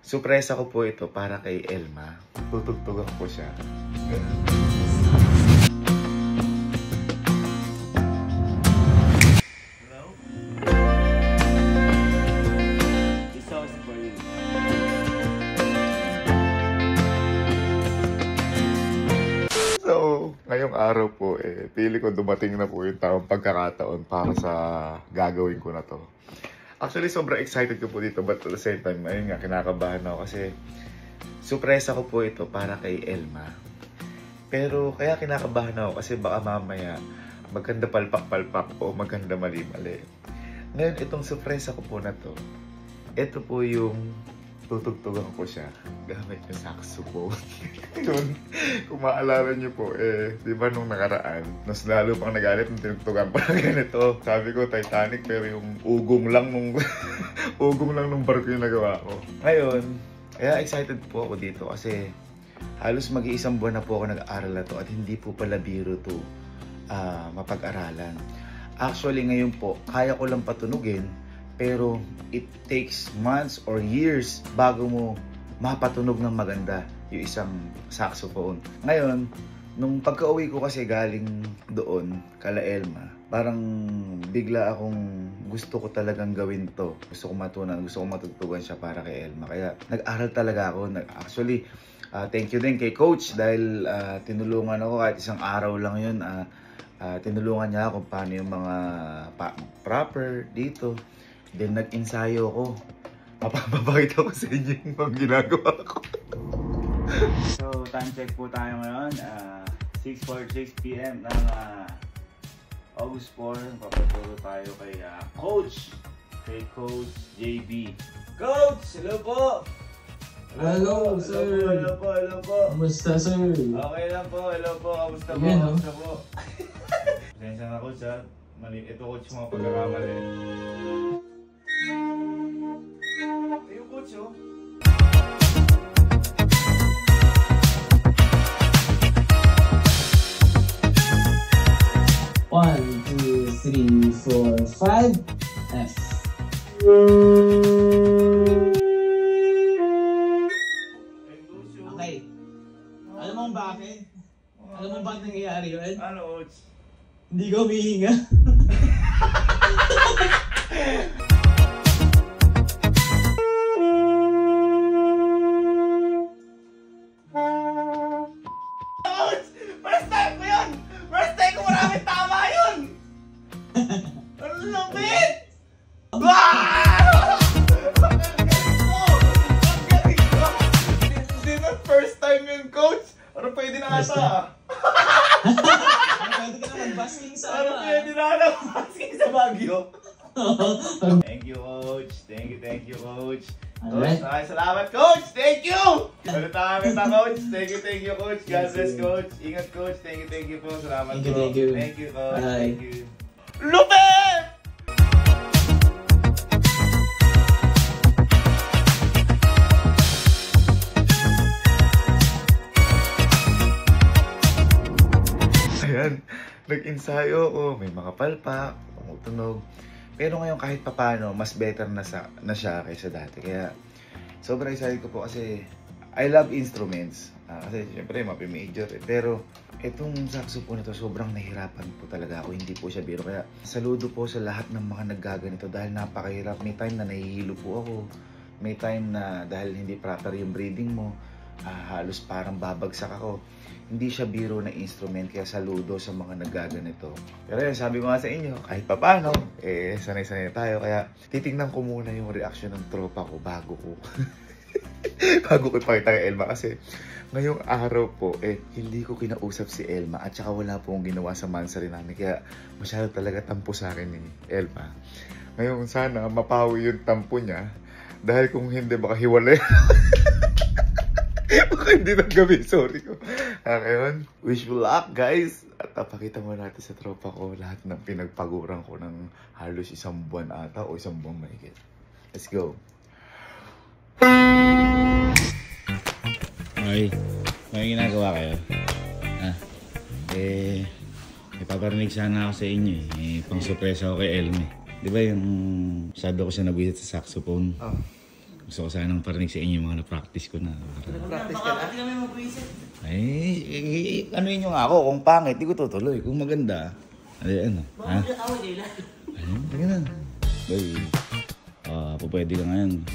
Surpresa ko po ito para kay Elma. Tutugtugan ko siya. Hello? This song is for you. So, ngayong araw po, pili ko dumating na po yung tamang pagkakataon para sa gagawin ko na to. Actually, sobrang excited ko po dito, but at the same time, ayun nga, kinakabahan ako kasi surpresa ko po ito para kay Elma. Pero kaya kinakabahan ako kasi baka mamaya maganda palpak-palpak o maganda mali-mali. Ngayon, itong surpresa ko po na to, ito po yung tutugtugan ko siya gamit yung saxophone. Yun, kung maalala nyo po, di ba nung nakaraan, mas lalo pang nagalit ng tinugtugan pa na ganito. Sabi ko, Titanic, pero yung ugong lang nung ugong lang nung barko yung nagawa ko. Ngayon, kaya excited po ako dito kasi halos mag-iisang buwan na po ako nag-aaral na to at hindi po pala biro to mapag-aralan. Actually, ngayon po, kaya ko lang patunugin, pero it takes months or years bago mo mapatunog ng maganda yung isang saxophone. Ngayon, nung pagka-uwi ko kasi galing doon, kala Elma, parang bigla akong gusto ko talagang gawin to. Gusto ko matunan, gusto ko matugtugan siya para kay Elma. Kaya nag-aral talaga ako. Actually, thank you din kay Coach dahil tinulungan ako kahit isang araw lang yun. Tinulungan niya ako paano yung mga proper dito. Then nag-ensayo ako. Mapapakita ko sa inyo yung mga ginagawa ko. So, time check po tayo ngayon. 6:46 PM ng August 4. Papaturo tayo kay Coach. Kay Coach JB. Coach! Hello po! Hello, sir. Hello po, hello po. Kamusta, sir? Okay lang po, hello po. Kamusta po? Yan, Kamusta po? Pasensya na, Coach, ha? Ito, Coach, mga pagkakamali. Ayun, Coach, oh. One, two, three, four, five. F. Okay. Alam mo bakit? Alam mo bakit nangyayari yun? Ano, Coach? Hindi ka humihinga. Coach! First time ko yun! First time ko maraming tama yun! Ang lupit! Hindi na first time yun, Coach! Ano pwede na ata? Pwede ka na mag-basking sa Ano pwede na ata? Basking sa Baguio? Thank you, Coach. Thank you, Coach. Coach, maraming salamat, Coach! Thank you! Ulit namin na, Coach. Thank you, Coach. God bless, Coach. Ingat, Coach. Thank you po. Salamat po. Thank you. Thank you, Coach. Bye. Thank you. Lupit! Ayan, nag-ensayo ako, may mga palpak, tumutunog. Pero ngayon kahit papano, mas better na siya kaysa dati. Kaya sobrang excited ko po kasi I love instruments. Kasi syempre, mapi-major eh. Pero itong saxophone na to, sobrang nahirapan po talaga ako. Hindi po siya biro. Kaya saludo po sa lahat ng mga naggaganito dahil napakahirap. May time na nahihilo po ako. May time na dahil hindi proper yung breathing mo, halos parang babagsak ako. Hindi siya biro na instrument, kaya saludo sa mga naggaganito. Pero yun, sabi ko nga sa inyo, kahit papano, sanay-sanay tayo. Kaya titingnan ko muna yung reaction ng tropa ko bago ko ipakita kay Elma. Kasi ngayong araw po, hindi ko kinausap si Elma at saka wala pong ginawa sa mansari namin. Kaya masyado talaga tampo sa akin ni Elma. Ngayon sana mapawi yung tampo niya. Dahil kung hindi, baka hiwalay. Baka hindi nang gabi, sorry ko. Ngayon, wish me luck, guys. At pakita mo natin sa tropa ko lahat ng pinagpaguran ko ng halos isang buwan ata o isang buwan mahigit. Let's go. Okay, may ginagawa kayo? May paparinig sana ako sa inyo eh. Pang surpresa ako kay Elme. Di ba yung masyado ko siya nabisit sa saxophone? Gusto ko sanang parinig sa inyo yung mga na-practice ko na. Practice ka na? Kami mag-reset. Ay, ano yun yung ako? Kung pangit, di ko tutuloy. Kung maganda, ano? Ha? Ayun, tingnan na. Boy, pwede ka ngayon.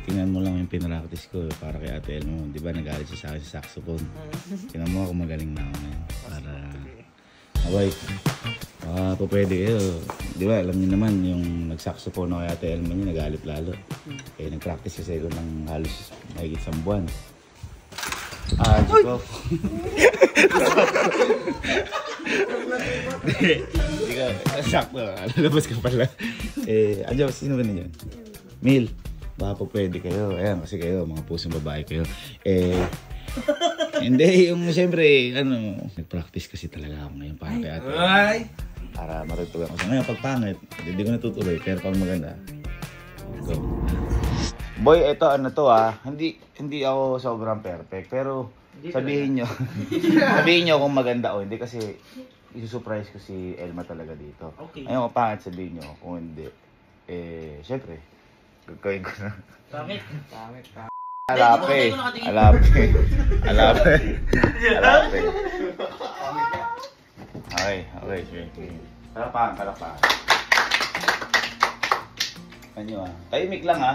Tingnan mo lang yung pinractice ko para kay Ate El mo. Di ba nagalit siya sa akin sa saxophone? Tingnan mo ako magaling na ako ngayon. Para, abay, pwede kayo. Di ba, alam niyo naman yung nag-saxophone ako kay Ate El mo niya, nagalit lalo. Kaya nag-practice kasi ko ng halos mahigit 1 buwan. Jiko. Hindi ka, sakto. Lalabas ka pala. Andiyo, sino ba nandiyan? Mil, baka po pwede kayo. Ayan, kasi kayo, mga pusong babae kayo. Hindi, yung siyempre, nag-practice kasi talaga ako ngayon para kay Ate. Para matutugan ko sa ngayon. Pag pangit, hindi ko natutuloy. Pero pag maganda, go. Boy, ito hindi ako sobrang perfect, pero sabihin nyo kung maganda o hindi kasi isusurprise ko si Elma talaga dito. Okay. Ayun, kung pangit sabihin nyo, kung hindi, syempre, gagawin ko na. Pangit. Alape. Okay, sige. Talapakan. Ano tahimik lang ha.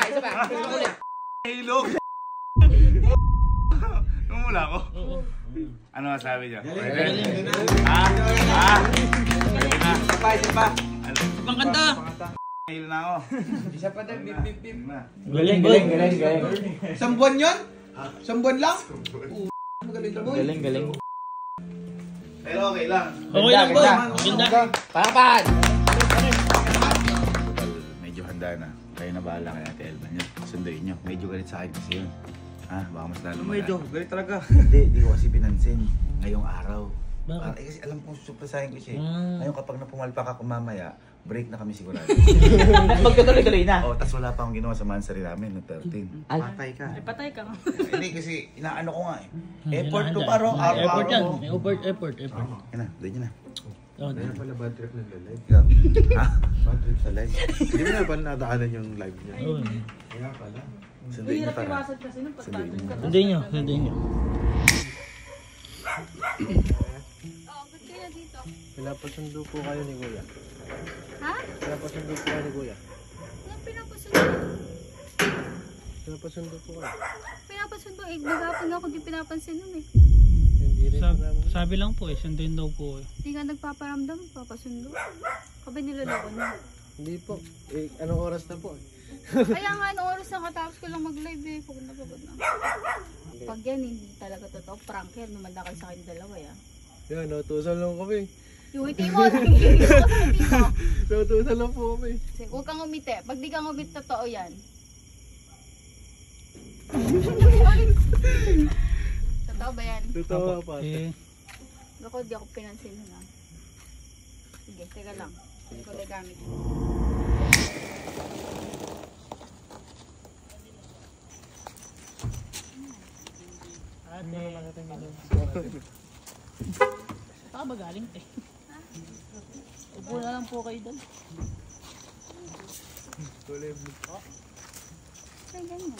Isa pa. Ulit. Ilog. Numula ako. Ano masabi niyo? Isa pa. Ibang kanta. Hilo na ako. Isa pa din, bip. Galing. Isang buwan yun? Isang buwan lang? Magaling ka, boy. Galing. Pero okay lang. Okay lang po. Maganda. Parapan! Medyo handa na. Kayo na bahala kay Ate Elma nyo. Sunduin nyo. Medyo galit sa akin kasi yun. Baka mas lalo galit talaga. Hindi ko kasi pinansin. Ngayong araw. Bakit? Kasi alam kong suplasahin ko siya. Ngayon kapag napumalpak ako mamaya, break na kami sigurado. Magkatuloy-tuloy na. Tas wala pa akong ginawa sa mansari namin ng 13. Patay ka. Patay ka. Hindi kasi inaano ko nga Effort to Handa. paro. Effort yan. May effort. Yan na, doon yun na. Meron pala bad trip ng live. Ha? Bad trip sa live. Hindi mo na ba nadaanan yung live niya? Oo. Kaya pala. Sunduin nyo para. kasi nung Sunduin nyo. Sunduin nyo. Ba't kayo dito? Pinapasundo po kayo ni Kuya. Ha? Pinapasundo po kayo ni Kuya. Anong pinapasundo? Pinapasundo po kayo. Pinapasundo eh. Maghapon ako di pinapansin nun eh. Hindi rin namin. Sabi lang po sunduin daw po Hindi nga nagpaparamdam, papasundo. Kabe niloloko niya. Hindi po. Anong oras na po? Kaya nga, anong oras na katapos ko lang mag-live eh. Pagod na. Pag yan, hindi talaga totoo. Prank yan. Numanda kayo sa akin dalawa ya. Yan, nautusan lang kami. Yung ngiti mo, nangigilis ko sa ngiti mo. Nautusan lang po kami. Huwag kang umiti. Pag di kang umiti, totoo yan. Totoo ba yan? Totoo pa. Ako, di ako pinansin na. Sige, teka lang. Hindi ko na gamit. Saka ba galing eh? Upo na lang po kayo doon. Ay, ganyan.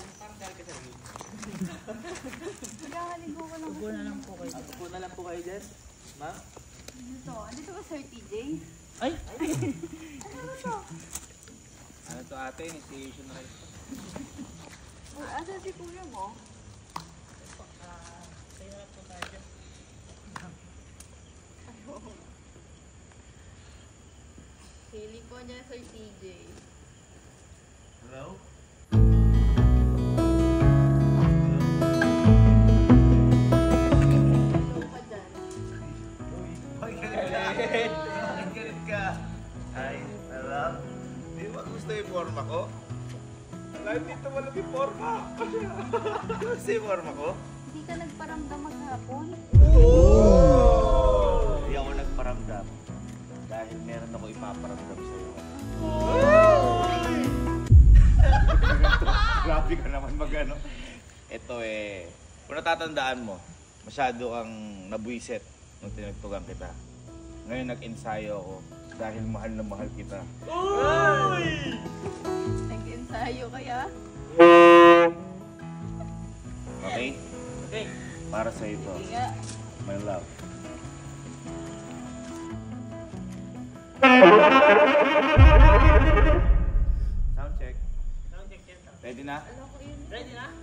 Nagkakaligo ko lang. Upo na lang po kayo doon. Upo na lang po kayo dyan. Ma'am? Ano to? Andito ba Sir TJ? Ay! Ano to? Ano to ate? Initiation right. Asan si kuya mo? Feeling ko niya Sir TJ. Hello? Hello ka dyan. Galit ka. Ay, alam. Di ba gusto yung forma ko? forma. Kasi forma ko? Hindi ka nagparamdam maghapon? Hindi ako nagparamdam. Dahil meron ako ipaparamdam sa'yo. Grabe ka naman mag-ano. Ito kung natatandaan mo, masyado kang nabuiset nung tinagtugan kita. Ngayon nag-ensayo ako dahil mahal na mahal kita. Nag-ensayo kaya? Okay? Okay. Para sa ito. Hindi nga. My love. Sound check. Ready na?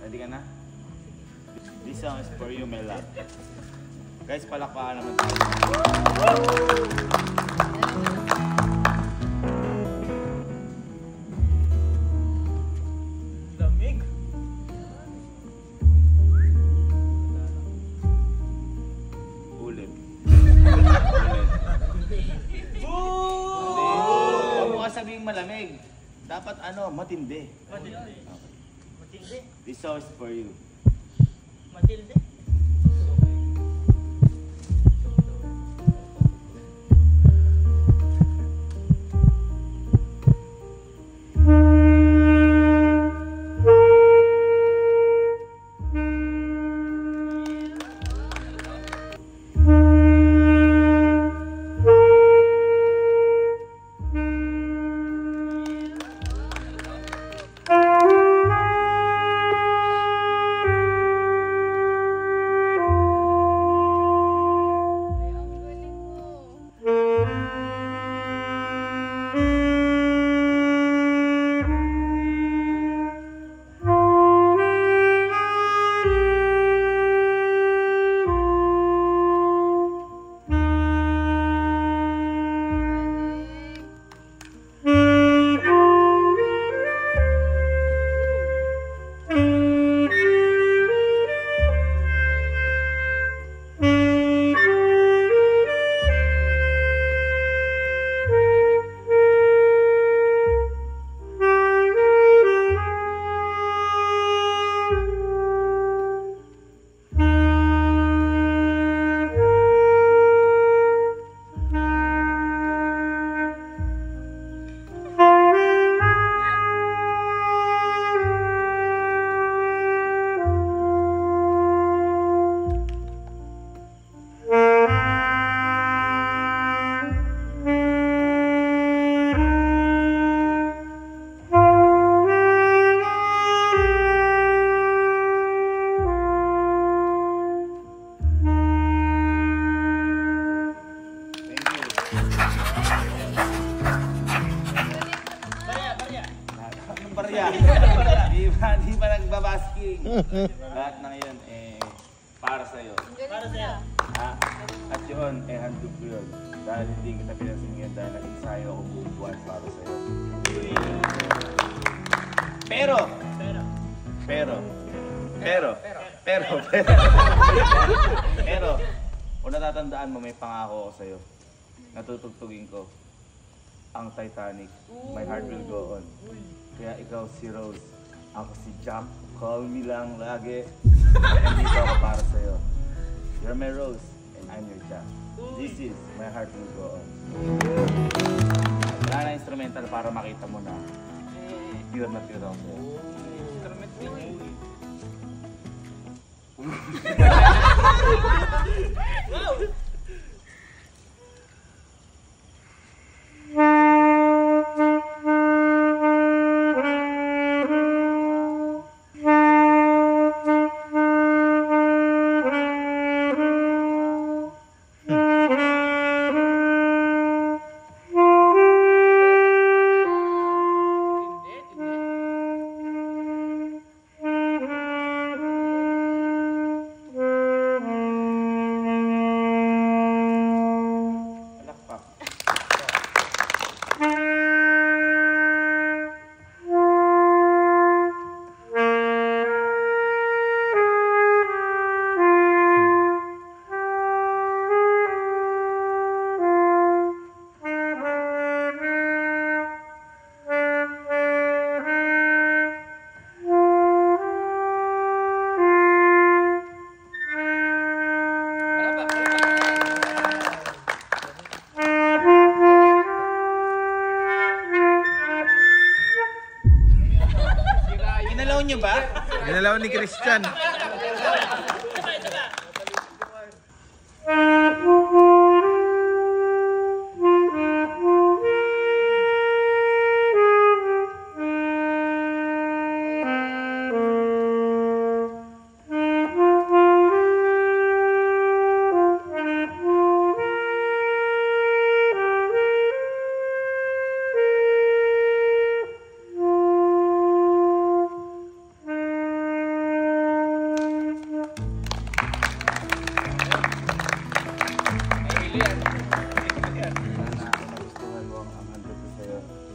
Ready ka na? This song is for you, my love. Guys, palakpakan naman tayo. Lamig. Ulit. Huwag mo ka sabihing malamig. Dapat matindi. Matindi. This song is for you. Matilde. Di pa nagbabasking. Lahat ng yun, para sa'yo. Para sa'yo. Ha? At yun, handog ko yun. Dahil hindi kita pinasingyan dahil nag-ensayo ako buong buwan para sa'yo. Pero, kung natatandaan mo, may pangako ako sa'yo. Natutugtugin ko ang Titanic. My heart will go on. Kaya ikaw si Rose, ako si Jack. Call me lang lagi. Nandito ako para sa'yo. You're my Rose, and I'm your Jack. This is My Heart Will Go On. Wala na instrumental para makita mo na pure na pure ako sa'yo. nyo ba? Ginalaw ni Christian.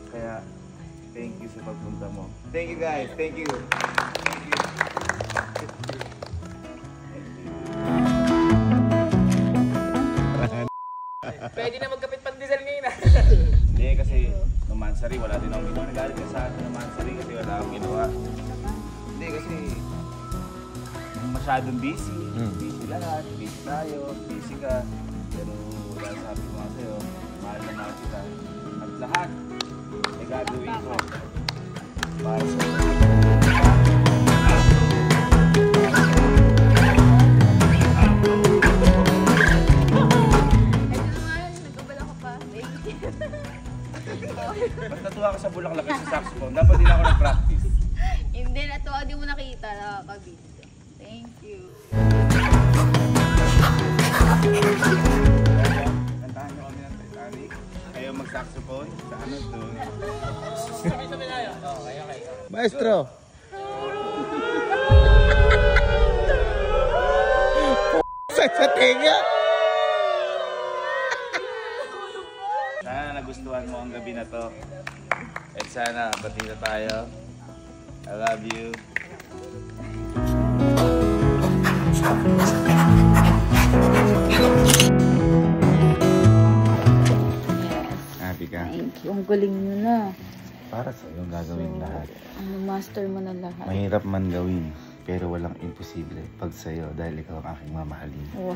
Kaya, thank you sa pagpunta mo. Thank you guys, thank you. Thank you. Pwede na magkapit pandesal ngayon ah. Hindi kasi, nung Mansari, wala din akong ginawa. Nagalit ka sa akin ng Mansari kasi wala akong ginawa. Hindi kasi, masyadong busy. Busy lahat, busy tayo, busy ka. Pero dahil sabi ko nga sa'yo, mahal na mahal kita. At lahat, ay gagawin ko. Para sa Ba't natuwa ka sa bulaklak sa saxophone? Dapat din ako nag-practice. Hindi, natuwa. Di mo nakita. Nakakabidyo. Thank you. Kantahan nyo kami ng Titanic. Kayo mag-saxophone. Sa ano to? Sabi-sabi tayo. Okay. Maestro! Sa tenga! Sana nagustuhan mo ang gabi na to. At sana pati na tayo. I love you. Happy ka? Thank you. Ang galing mo na. Para sa'yo gagawin lahat. Master mo na lahat. Mahirap man gawin, pero walang imposible pag sa'yo dahil ikaw ang aking mamahalin. Wow.